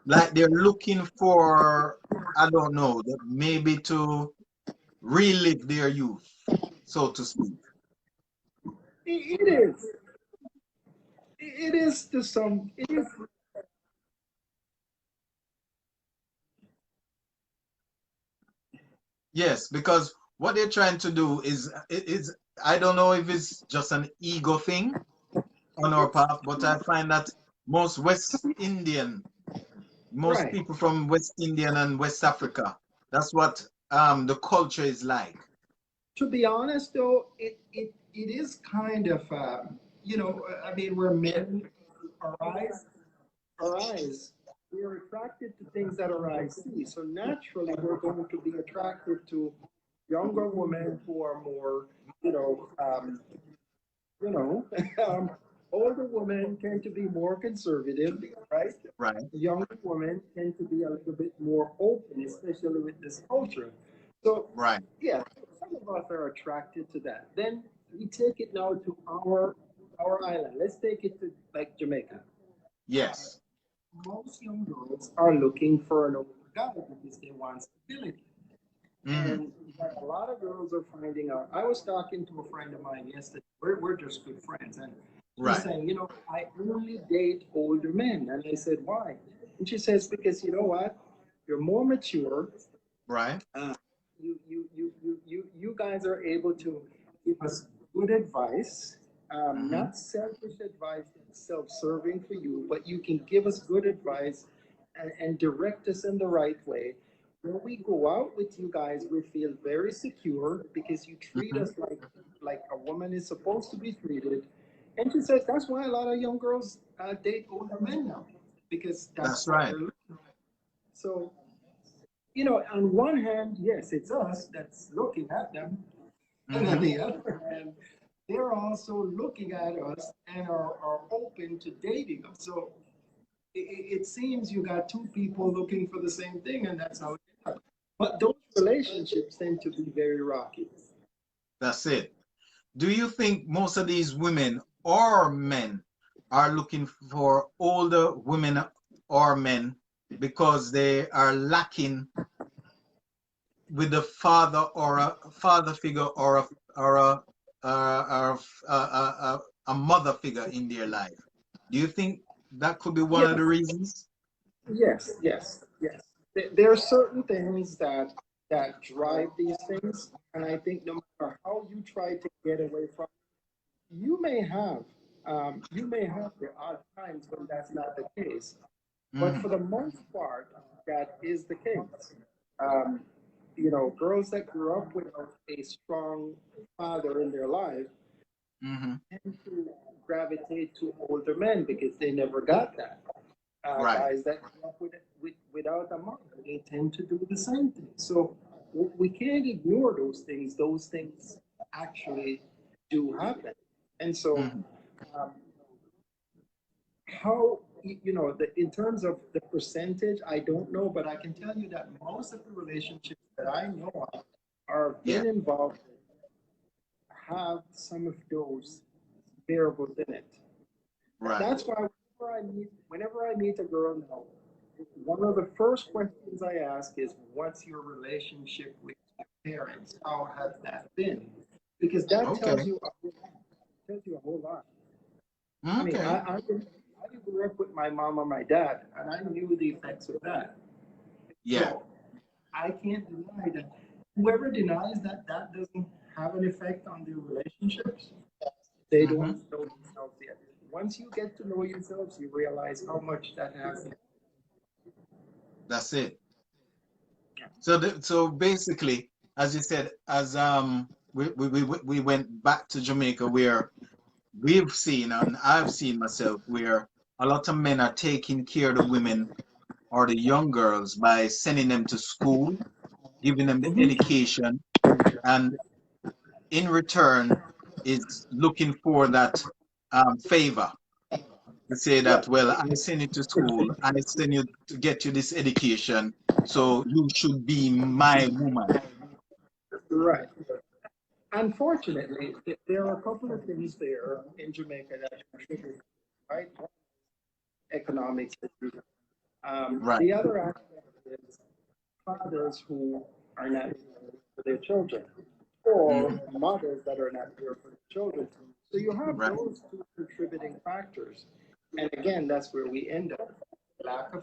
like they're looking for, I don't know, maybe to relive their youth, so to speak. It is. It is to some. It is. Yes, because what they're trying to do is I don't know if it's just an ego thing on our part, but I find that most West Indian, most Right. people from West Indian and West Africa, that's what the culture is like. To be honest, though, it is kind of I mean, we're men. Our eyes, our eyes. We are attracted to things that our eyes see. So naturally, we're going to be attracted to younger women who are more, you know, you know, older women tend to be more conservative, right? Right. Younger women tend to be a little bit more open, especially with this culture. So, Right. yeah, some of us are attracted to that. Then we take it now to our island. Let's take it to like Jamaica. Yes. Most young girls are looking for an older guy because they want stability. Mm. And a lot of girls are finding out. I was talking to a friend of mine yesterday. We're just good friends. And she was Right. saying, I only date older men. And I said, why? And she says, because you know what? You're more mature. Right. You guys are able to give us good advice, not selfish advice that's self-serving for you, but you can give us good advice and direct us in the right way. When we go out with you guys, we feel very secure because you treat Mhm. us like a woman is supposed to be treated. And she says that's why a lot of young girls date older men now because that's That's what right. they're looking for. So on one hand, yes, it's us that's looking at them. And on Hmm. the other hand, they're also looking at us and are open to dating us. So it seems you got two people looking for the same thing, and that's how it is. But those relationships tend to be very rocky. That's it. Do you think most of these women or men are looking for older women or men because they are lacking with a father or a father figure or a mother figure in their life? Do you think that could be one Yes, of the reasons? yes. There are certain things that drive these things, and I think no matter how you try to get away from, you may have the odd times when that's not the case. But Hmm. for the most part, that is the case. Um, girls that grew up without a strong father in their life Hmm. tend to gravitate to older men because they never got that. Right. Guys that grew up without a mother, they tend to do the same thing. So we can't ignore those things. Those things actually do happen. And so, Hmm. um, how in terms of the percentage, I don't know, but I can tell you that most of the relationships that I know of are Yeah. been involved have some of those variables in it. Right. That's why whenever I meet a girl now, one of the first questions I ask is, "What's your relationship with your parents? How has that been?" Because that Okay. tells you a whole lot. I mean, Okay. I grew up with my mom and my dad, and I knew the effects of that. Yeah. So I can't deny that. Whoever denies that that doesn't have an effect on their relationships, they don't Hmm. know themselves yet. Once you get to know yourselves, you realize how much that has. That's it. So basically, as you said, as we went back to Jamaica where we've seen and I've seen myself where a lot of men are taking care of the women or the young girls by sending them to school, giving them the Mhm. education, and in return is looking for that favor. To say that, well, I send you to school, I send you to get you this education, so you should be my woman. Right. Unfortunately, there are a couple of things there in Jamaica that contribute, right? Economics. Right. The other aspect is fathers who are not there for their children, or mothers that are not there for their children. So you have Right. those two contributing factors. And again, that's where we end up. Lack of,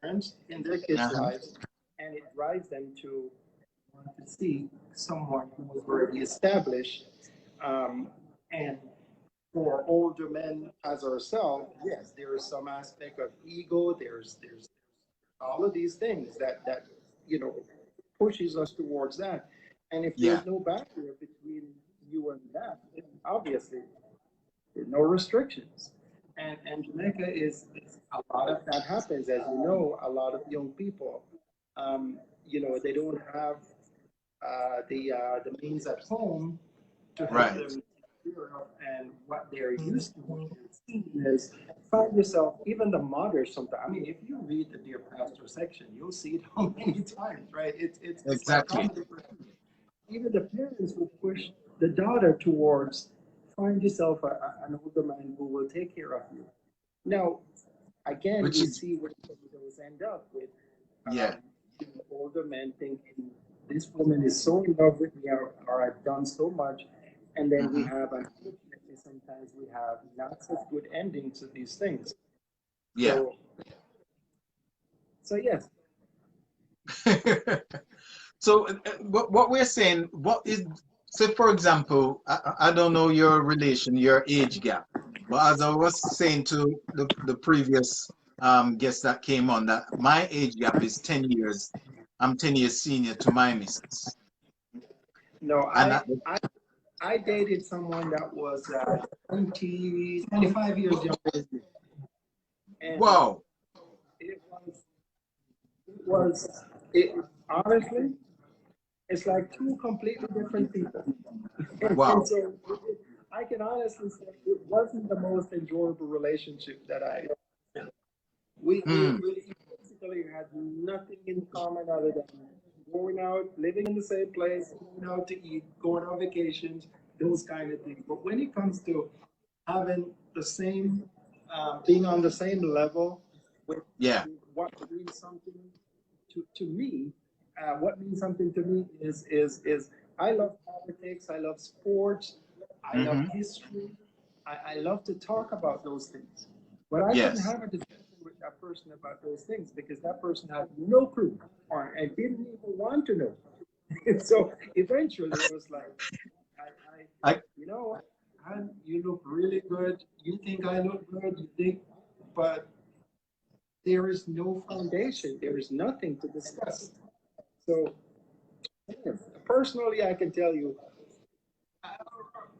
parents in their kids' lives, and it drives them to want to see someone who was already established. And for older men as ourselves, yes, there is some aspect of ego. There's all of these things that pushes us towards that. And if there's no barrier between you and that, then obviously there's no restrictions. And Jamaica is a lot of that happens, as you know. A lot of young people, they don't have the means at home to help them and what they're used to, what they're seeing is, find yourself, even the mothers sometimes. I mean, if you read the Dear Pastor section, you'll see it how many times, right? It's Exactly. Even the parents will push the daughter towards, find yourself an older man who will take care of you. Now, again, we see where those end up with older men thinking, this woman is so in love with me, or I've done so much. And then we have, unfortunately, sometimes we have not such good endings to these things. Yeah. So yes. So what we're saying, what is, say for example, I don't know your age gap, but as I was saying to the previous guest that came on, that my age gap is 10 years. I'm 10 years senior to my missus. No, I dated someone that was 25 years younger than me. And wow. Honestly, it's like two completely different people. Wow. And so I can honestly say it wasn't the most enjoyable relationship that I had. We basically had nothing in common other than going out, living in the same place, going out to eat, going on vacations, those kind of things. But when it comes to having the same, being on the same level with what means something to me, what means something to me is I love politics, I love sports, I love history, I love to talk about those things. But I couldn't have a discussion with that person about those things because that person had no clue and didn't even want to know. And so eventually it was like, you look really good. You think I look good. You think, but there is no foundation. There is nothing to discuss. So personally, I can tell you,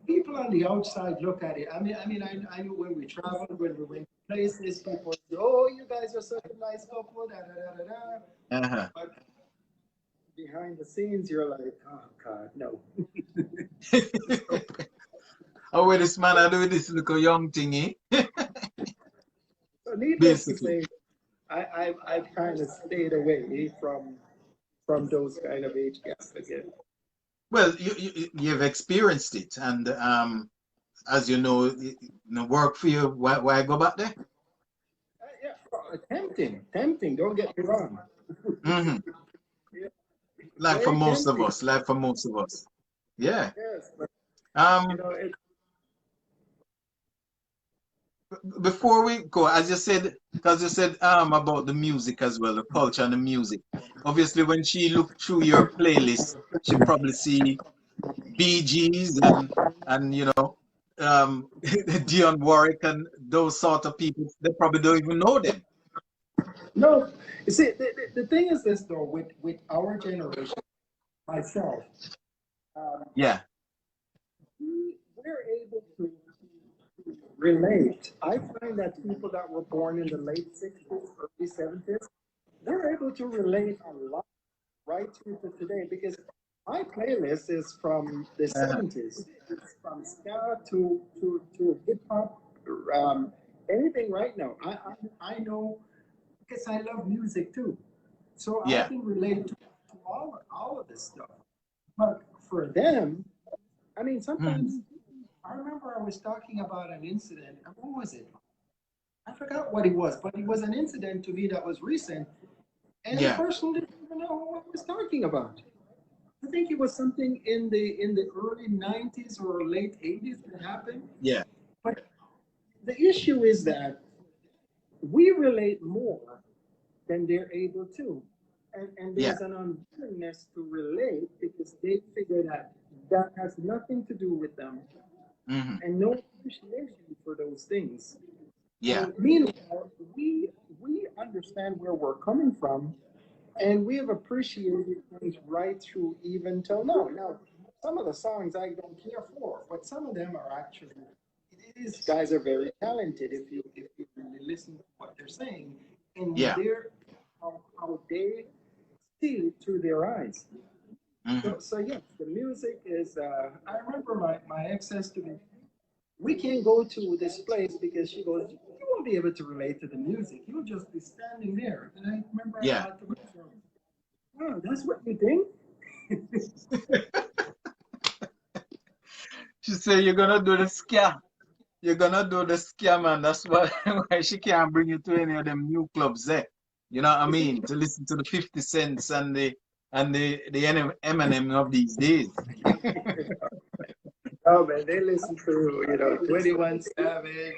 people on the outside look at it. I know when we traveled, when we went to places, people say, "Oh, you guys are such a nice couple." Da da da da da. But behind the scenes, you're like, "Oh God, no." Oh, wait, this man I do this little young thingy. So needless to say, I've kind of stayed away from those kind of age gaps again. Well, you've experienced it, and as you know, work for you. Why go back there? Tempting. Don't get me wrong. Like for most of us. Yeah. Yes, but, before we go, as you said, because you said about the music as well, the culture and the music. Obviously, when she looked through your playlist, she probably see Bee Gees and Dionne Warwick and those sort of people. They probably don't even know them. No, you see, the thing is this though, with our generation, myself, we're able to relate. I find that people that were born in the late 60s, early 70s, they're able to relate a lot right through to today, because my playlist is from the 70s. It's from ska to hip hop, anything right now. I know because I love music too. So I Yeah. can relate to all of this stuff. But for them, I mean, sometimes I remember I was talking about an incident. And what was it? I forgot what it was, but it was an incident to me that was recent, and the Yeah. person didn't even know what I was talking about. I think it was something in the early 90s or late 80s that happened. Yeah. But the issue is that we relate more than they're able to. And Yeah. there's an unwillingness to relate because they figure that that has nothing to do with them and no appreciation for those things. Yeah. And meanwhile, we understand where we're coming from, and we have appreciated things right through even till now. Now, some of the songs I don't care for, but some of them are actually these guys are very talented if you really listen to what they're saying and Yeah. how they see it through their eyes. Hmm. So yes, the music is. I remember my ex says to me, "We can't go to this place because she goes, you won't be able to relate to the music. You'll just be standing there." And I remember I Yeah. thought to myself, "Oh, that's what you think." She said you're gonna do the scam. You're gonna do the scam, and that's why why she can't bring you to any of them new clubs there. You know what I You see? mean? To listen to the 50 Cents and the Eminem of these days. Oh man, they listen to 21 Savage.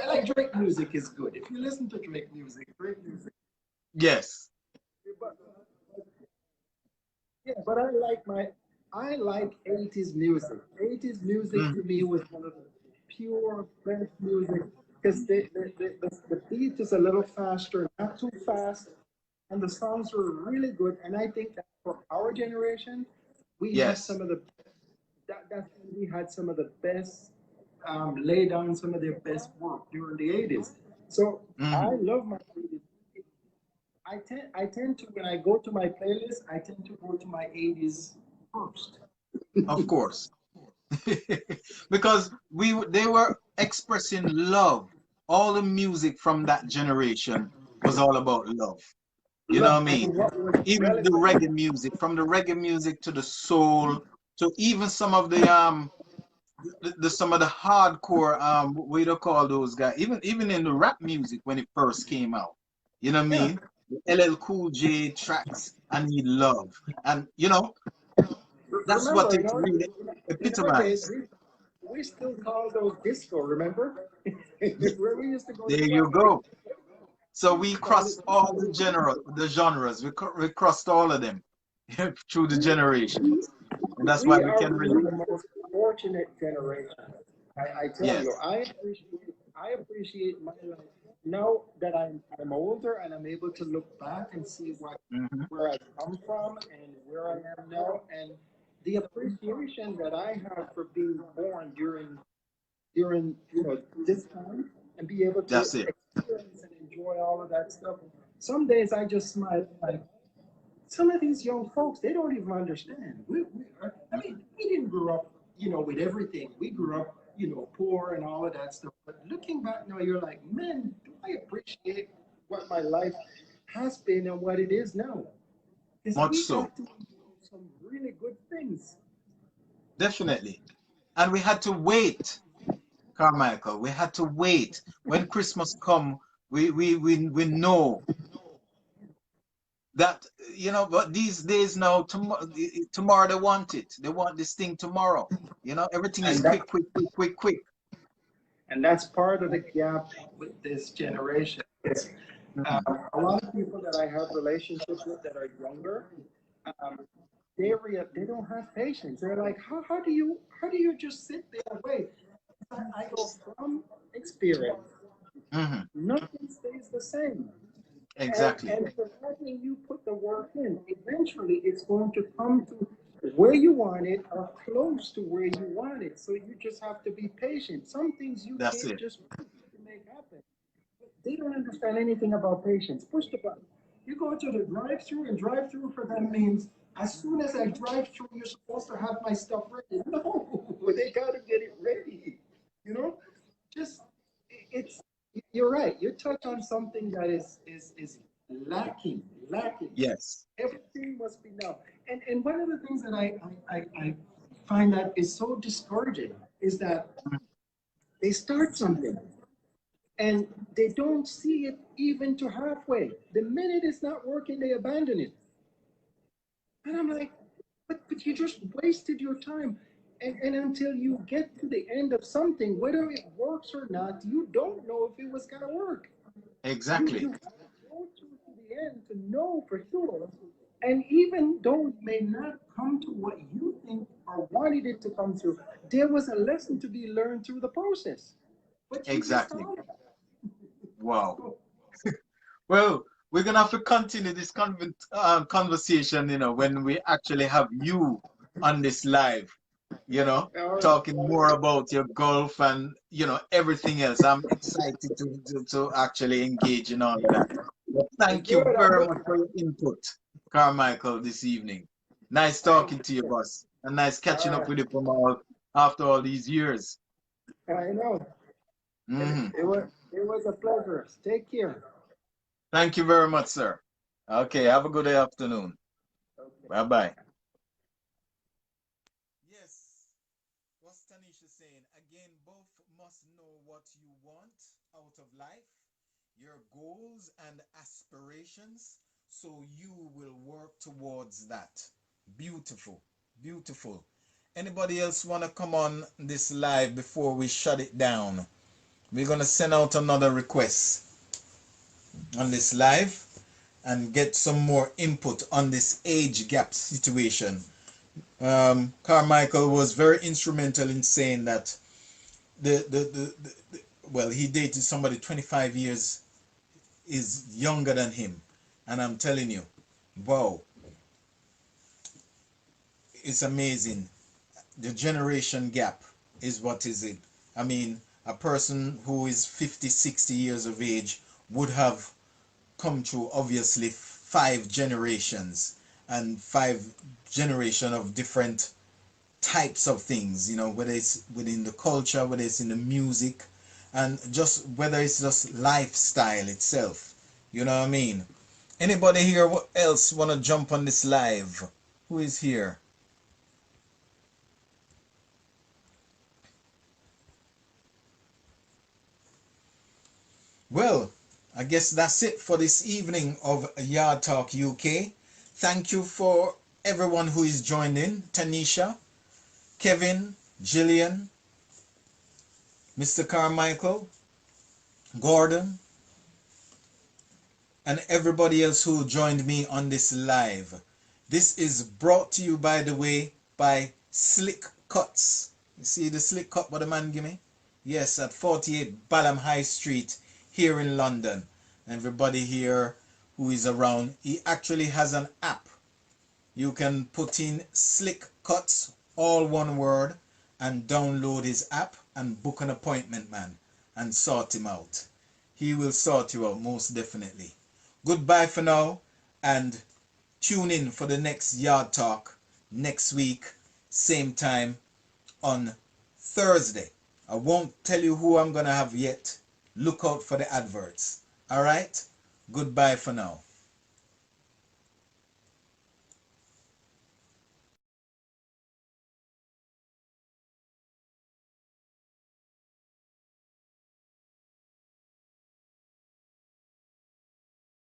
Like Drake music is good. If you listen to Drake music. Yes. But, yeah, but I like 80s music. 80s music to Mm. me was one of the pure best music because the beat is a little faster, not too fast, and the songs were really good. And I think that for our generation, we had Yes. some of the that's when we had some of the best lay down some of their best work during the 80s. So I Hmm. love my 80s. I tend to when I go to my playlist, I tend to go to my 80s first. Of course. Because they were expressing love. All the music from that generation was all about love. You know Love what I mean? and what was Even the relevant. reggae music, from the reggae music to the soul, to even some of the some of the hardcore what do you call those guys? Even in the rap music when it first came out. You know what I Yeah. mean? The LL Cool J tracks, I Need Love. And that's what Remember, it really in our days, epitomized. we still call those disco, remember? Where we used to go to There you clubs, go. So we used we to call it crossed all disco. the genres. We crossed all of them through the generations, and that's why We we are can really relate. the most fortunate generation. I tell you, Yes. I appreciate my life now that I'm older and I'm able to look back and see Hmm. where I've come from and where I am now, and the appreciation that I have for being born during this time and be able to That's it. experience and enjoy all of that stuff. Some days I just smile like some of these young folks, they don't even understand. I mean, we didn't grow up, with everything. We grew up, poor and all of that stuff. But looking back now, you're like, man, do I appreciate what my life has been and what it is now? Because Much we so. got to do some really good things. Definitely. And we had to wait, Carmichael. We had to wait. When Christmas come, we know that, but these days now, tomorrow they want it. They want this thing tomorrow. Everything is And quick, that quick, quick, quick, quick. and that's part of the gap with this generation. Is, Mhm. a lot of people that I have relationships with that are younger, um, they don't have patience. They're like, how do you just sit there and wait? I go from experience. Mhm. Nothing stays the same. Exactly. And providing you put the work in, eventually it's going to come to where you want it or close to where you want it. So you just have to be patient. Some things you That's can't it. just make happen. They don't understand anything about patience. Push the button. You go to the drive-through, and drive-through for them means as soon as I drive through, you're supposed to have my stuff ready. No, they gotta get it ready. You know, just it's you're right. You touch on something that is lacking. Yes. Everything must be now. And one of the things that I find that is so discouraging is that they start something and they don't see it even to halfway. The minute it's not working, they abandon it. And I'm like, but you just wasted your time. And until you get to the end of something, whether it works or not, you don't know if it was going to work. Exactly. You have to go to the end to know for sure. And even though it may not come to what you think or wanted it to come to, there was a lesson to be learned through the process. But exactly. Wow. Well, we're gonna have to continue this conversation, you know, when we actually have you on this live, you know, talking more about your golf and, you know, everything else. I'm excited to actually engage in all of that. Well, thank you very much for your input, Carmichael, this evening. Nice talking to you, boss. And nice catching up with you after all these years. I know. It was a pleasure. Take care. Thank you very much, sir. Okay, have a good afternoon. Okay. Bye-bye. Yes, what's Tanisha saying? Again, both must know what you want out of life, your goals and aspirations, so you will work towards that. Beautiful, beautiful. Anybody else want to come on this live before we shut it down? We're going to send out another request on this live and get some more input on this age gap situation. Carmichael was very instrumental in saying that well, he dated somebody 25 years is younger than him, and I'm telling you, wow, it's amazing. The generation gap is what is it. I mean, a person who is 50, 60 years of age would have come through obviously 5 generations and 5 generation of different types of things, you know, whether it's within the culture, whether it's in the music, and just whether it's just lifestyle itself. You know what I mean? Anybody here else want to jump on this live? Who is here? Well, I guess that's it for this evening of Yard Talk UK. Thank you for everyone who is joined in. Tanisha, Kevin, Jillian, Mr. Carmichael, Gordon, and everybody else who joined me on this live. This is brought to you, by the way, by Slick Cuts. You see the slick cut what the man give me? Yes, at 48 Balham High Street here in London. Everybody here who is around, he actually has an app. You can put in Slick Cuts, all one word, and download his app and book an appointment, man, and sort him out. He will sort you out most definitely. Goodbye for now, and tune in for the next Yard Talk next week, same time on Thursday. I won't tell you who I'm going to have yet. Look out for the adverts. All right? Goodbye for now.